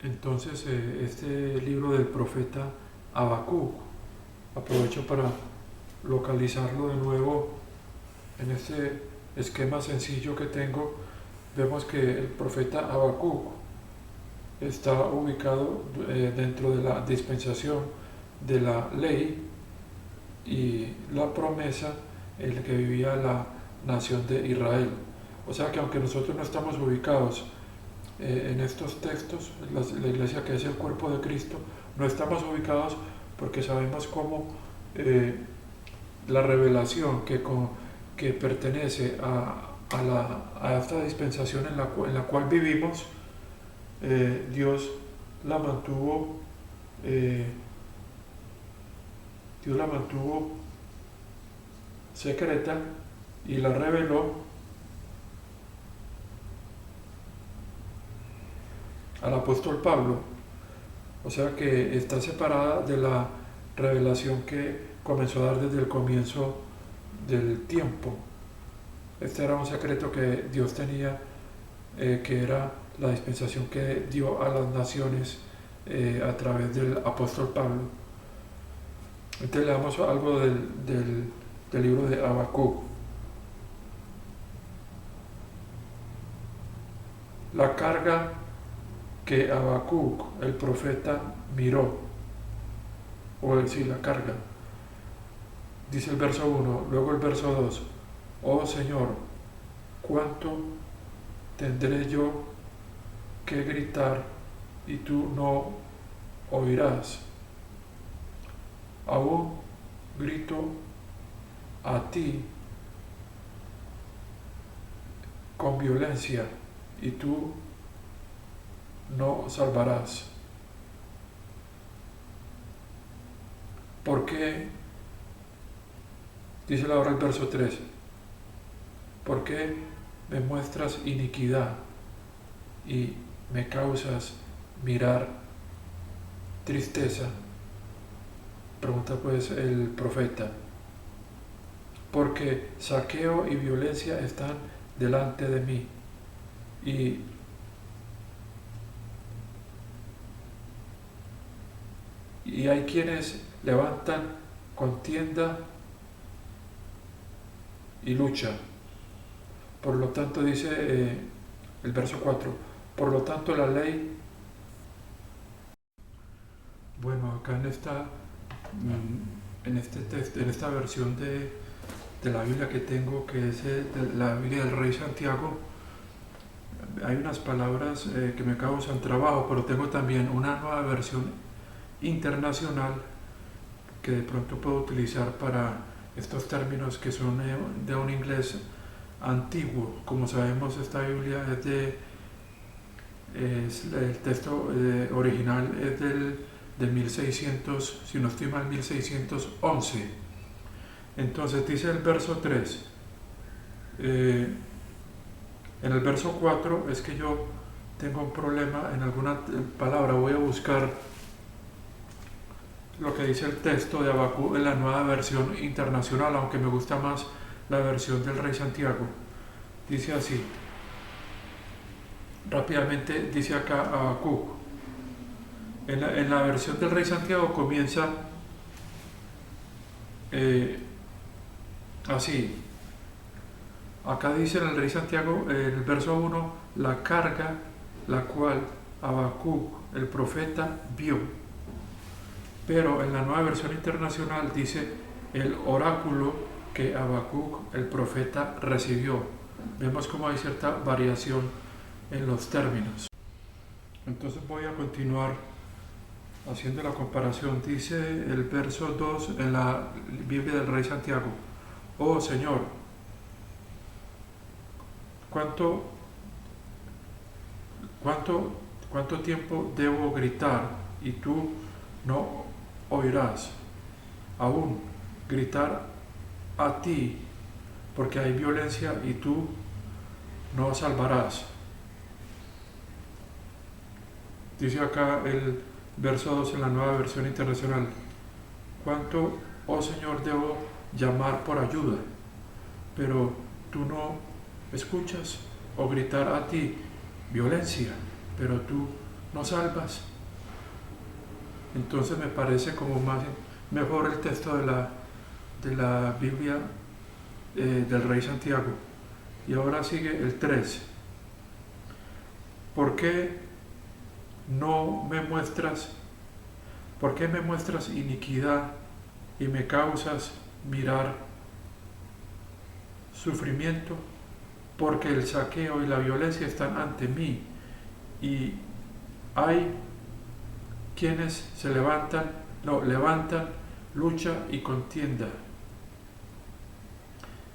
Entonces, este libro del profeta Habacuc, aprovecho para localizarlo de nuevo en este esquema sencillo que tengo. Vemos que el profeta Habacuc está ubicado dentro de la dispensación de la ley y la promesa en la que vivía la nación de Israel. O sea que aunque nosotros no estamos ubicados en estos textos, la iglesia que es el cuerpo de Cristo, no estamos ubicados porque sabemos cómo la revelación que pertenece a esta dispensación en la cual vivimos, Dios la mantuvo, eh, Dios la mantuvo secreta y la reveló al apóstol Pablo. O sea que está separada de la revelación que comenzó a dar desde el comienzo del tiempo. Este era un secreto que Dios tenía, que era la dispensación que dio a las naciones a través del apóstol Pablo. Entonces leamos algo del libro de Habacuc. La carga que Habacuc, el profeta, miró, o decir, la carga. Dice el verso 1, luego el verso 2, oh Señor, ¿cuánto tendré yo que gritar y tú no oirás? Aún grito a ti con violencia y tú no salvarás. ¿Por qué? Dice ahora el verso 3, ¿por qué me muestras iniquidad y me causas mirar tristeza? Pregunta pues el profeta. Porque saqueo y violencia están delante de mí y hay quienes levantan contienda y lucha. Por lo tanto, dice el verso 4, por lo tanto la ley, bueno, acá en este texto, en esta versión de la Biblia que tengo, que es la Biblia del Rey Santiago, hay unas palabras que me causan trabajo, pero tengo también una nueva versión internacional que de pronto puedo utilizar para estos términos que son de un inglés antiguo. Como sabemos, esta Biblia el texto original es de 1600, si no estoy mal, 1611. Entonces dice el verso 3, en el verso 4 es que yo tengo un problema en alguna palabra. Voy a buscar lo que dice el texto de Habacuc en la nueva versión internacional, aunque me gusta más la versión del Rey Santiago. Dice así, rápidamente dice acá Habacuc. En la versión del Rey Santiago comienza así. Acá dice en el Rey Santiago, en el verso 1, la carga la cual Habacuc, el profeta, vio. Pero en la nueva versión internacional dice el oráculo que Habacuc, el profeta, recibió. Vemos cómo hay cierta variación en los términos. Entonces voy a continuar haciendo la comparación. Dice el verso 2 en la Biblia del Rey Santiago, oh Señor, ¿cuánto tiempo debo gritar y tú no oirás? Aún gritar a ti, porque hay violencia y tú no salvarás. Dice acá el verso 2 en la nueva versión internacional, ¿cuánto, oh Señor, debo llamar por ayuda? Pero tú no escuchas, o gritar a ti, violencia, pero tú no salvas. Entonces me parece como mejor el texto de la Biblia del Rey Santiago. Y ahora sigue el 3. ¿Por qué me muestras iniquidad y me causas mirar sufrimiento? Porque el saqueo y la violencia están ante mí, y hay quienes se levantan, lucha y contienda.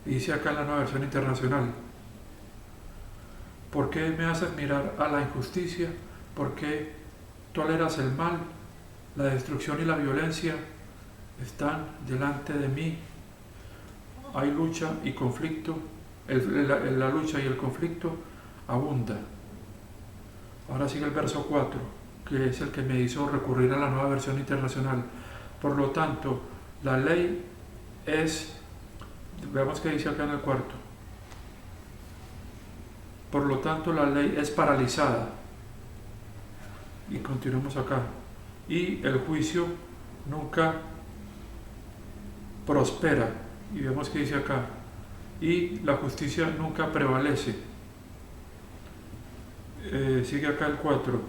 Y dice acá en la Nueva Versión Internacional: ¿por qué me haces mirar a la injusticia? ¿Por qué toleras el mal? La destrucción y la violencia están delante de mí. Hay lucha y conflicto. La lucha y el conflicto abunda. Ahora sigue el verso 4, que es el que me hizo recurrir a la Nueva Versión Internacional. Por lo tanto, la ley es... Veamos qué dice acá en el cuarto. Por lo tanto, la ley es paralizada. Y continuamos acá. Y el juicio nunca prospera. Y vemos qué dice acá. Y la justicia nunca prevalece. Sigue acá el 4.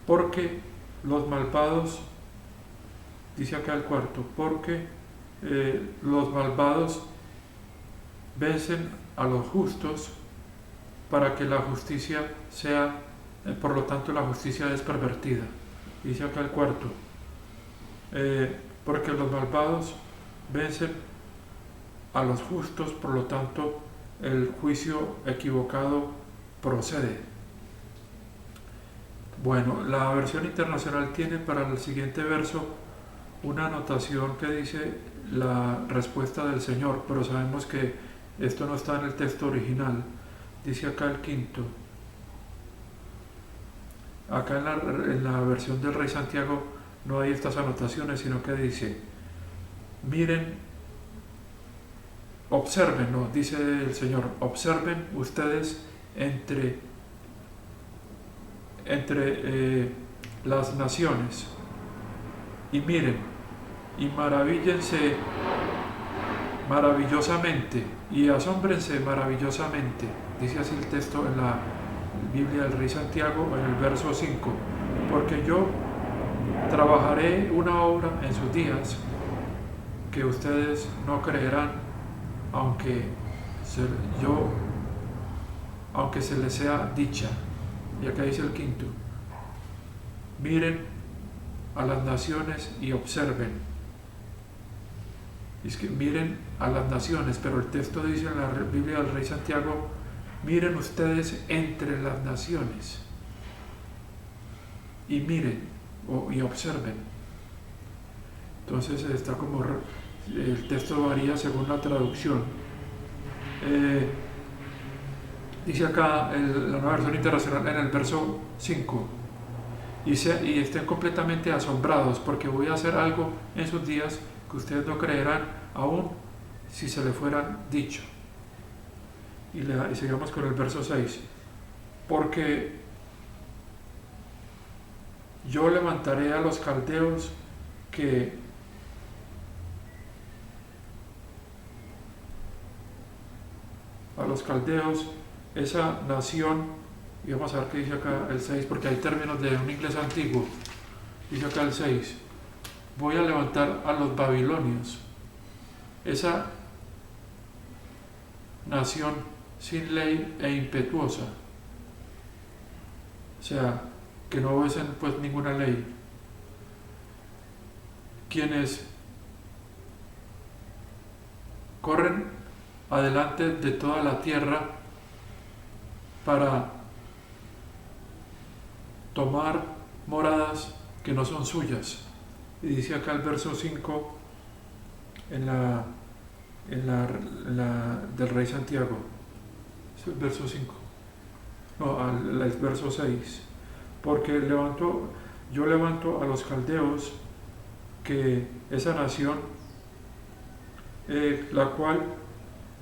Porque los malvados, dice acá el cuarto, porque los malvados vencen a los justos para que la justicia sea, por lo tanto la justicia es pervertida. Dice acá el cuarto, porque los malvados vencen a los justos, por lo tanto el juicio equivocado procede. Bueno, la versión internacional tiene para el siguiente verso una anotación que dice la respuesta del Señor, pero sabemos que esto no está en el texto original. Dice acá el 5. Acá en la versión del Rey Santiago no hay estas anotaciones, sino que dice: miren, observen, no, dice el Señor, observen ustedes entre las naciones, y miren, y maravíllense maravillosamente, y asómbrense maravillosamente. Dice así el texto en la Biblia del Rey Santiago, en el verso 5. Porque yo trabajaré una obra en sus días que ustedes no creerán, aunque se les sea dicha. Y acá dice el 5. Miren a las naciones y observen. Es que miren a las naciones, pero el texto dice en la Biblia del Rey Santiago: miren ustedes entre las naciones, y miren y observen. Entonces está como el texto varía según la traducción. Dice acá la Nueva Versión Internacional en el verso 5: y estén completamente asombrados, porque voy a hacer algo en sus días que ustedes no creerán, aún si se le fueran dicho. Y sigamos con el verso 6. Porque yo levantaré a los caldeos esa nación, y vamos a ver qué dice acá el 6, porque hay términos de un inglés antiguo. Dice acá el 6: voy a levantar a los babilonios, esa nación sin ley e impetuosa, o sea, que no obedecen pues ninguna ley, quienes corren adelante de toda la tierra para tomar moradas que no son suyas. Y dice acá el verso 5 del Rey Santiago. Es el verso 5. No, el verso 6. Porque yo levanto a los caldeos, que esa nación, la cual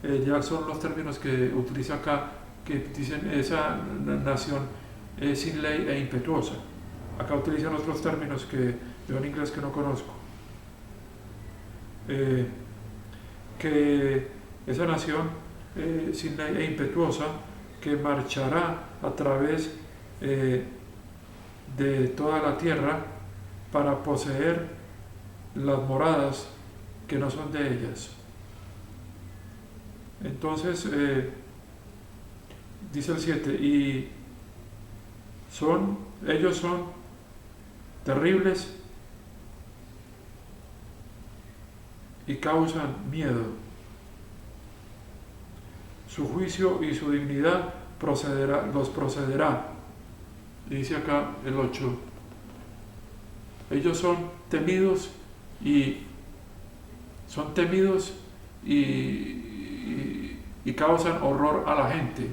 ya son los términos que utiliza acá, que dicen esa nación sin ley e impetuosa. acá utilizan otros términos que yo en inglés que no conozco, que esa nación sin e impetuosa que marchará a través de toda la tierra para poseer las moradas que no son de ellas. Entonces, dice el 7, y ellos son terribles y causan miedo. Su juicio y su dignidad los procederá. Y dice acá el 8, ellos son temidos y causan horror a la gente.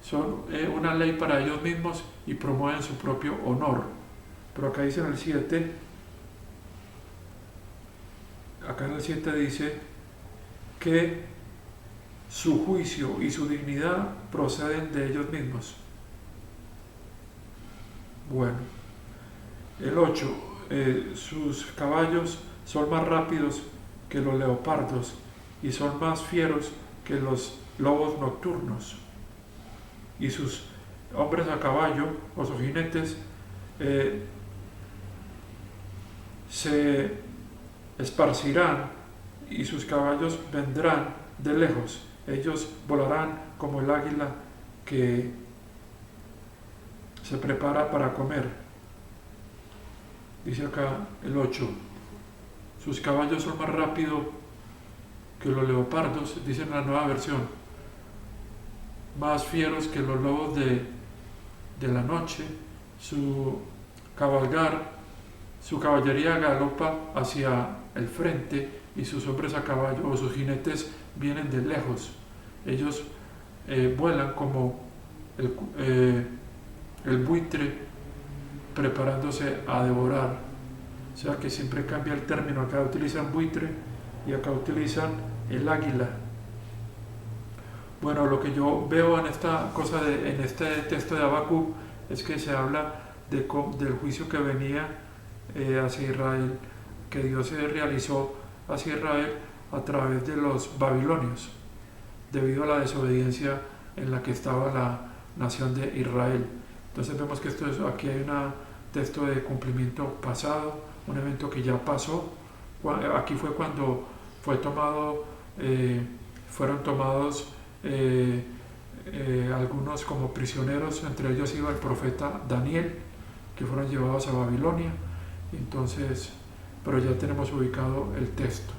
Son una ley para ellos mismos y promueven su propio honor. Pero acá dice en el 7, dice que su juicio y su dignidad proceden de ellos mismos. Bueno, el 8, sus caballos son más rápidos que los leopardos y son más fieros que los lobos nocturnos. Y sus hombres a caballo o sus jinetes se esparcirán y sus caballos vendrán de lejos. Ellos volarán como el águila que se prepara para comer. Dice acá el 8, sus caballos son más rápidos que los leopardos, dice en la nueva versión, más fieros que los lobos de la noche. Su caballería galopa hacia el frente y sus hombres a caballo o sus jinetes vienen de lejos. Ellos vuelan como el buitre preparándose a devorar. O sea que siempre cambia el término. Acá utilizan buitre y acá utilizan el águila. Bueno, lo que yo veo en este texto de Habacuc es que se habla del juicio que venía hacia Israel, que Dios realizó hacia Israel a través de los babilonios, debido a la desobediencia en la que estaba la nación de Israel. Entonces vemos que aquí hay un texto de cumplimiento pasado, un evento que ya pasó. Aquí fue cuando fueron tomados algunos como prisioneros, entre ellos iba el profeta Daniel, que fueron llevados a Babilonia. Entonces, pero ya tenemos ubicado el texto.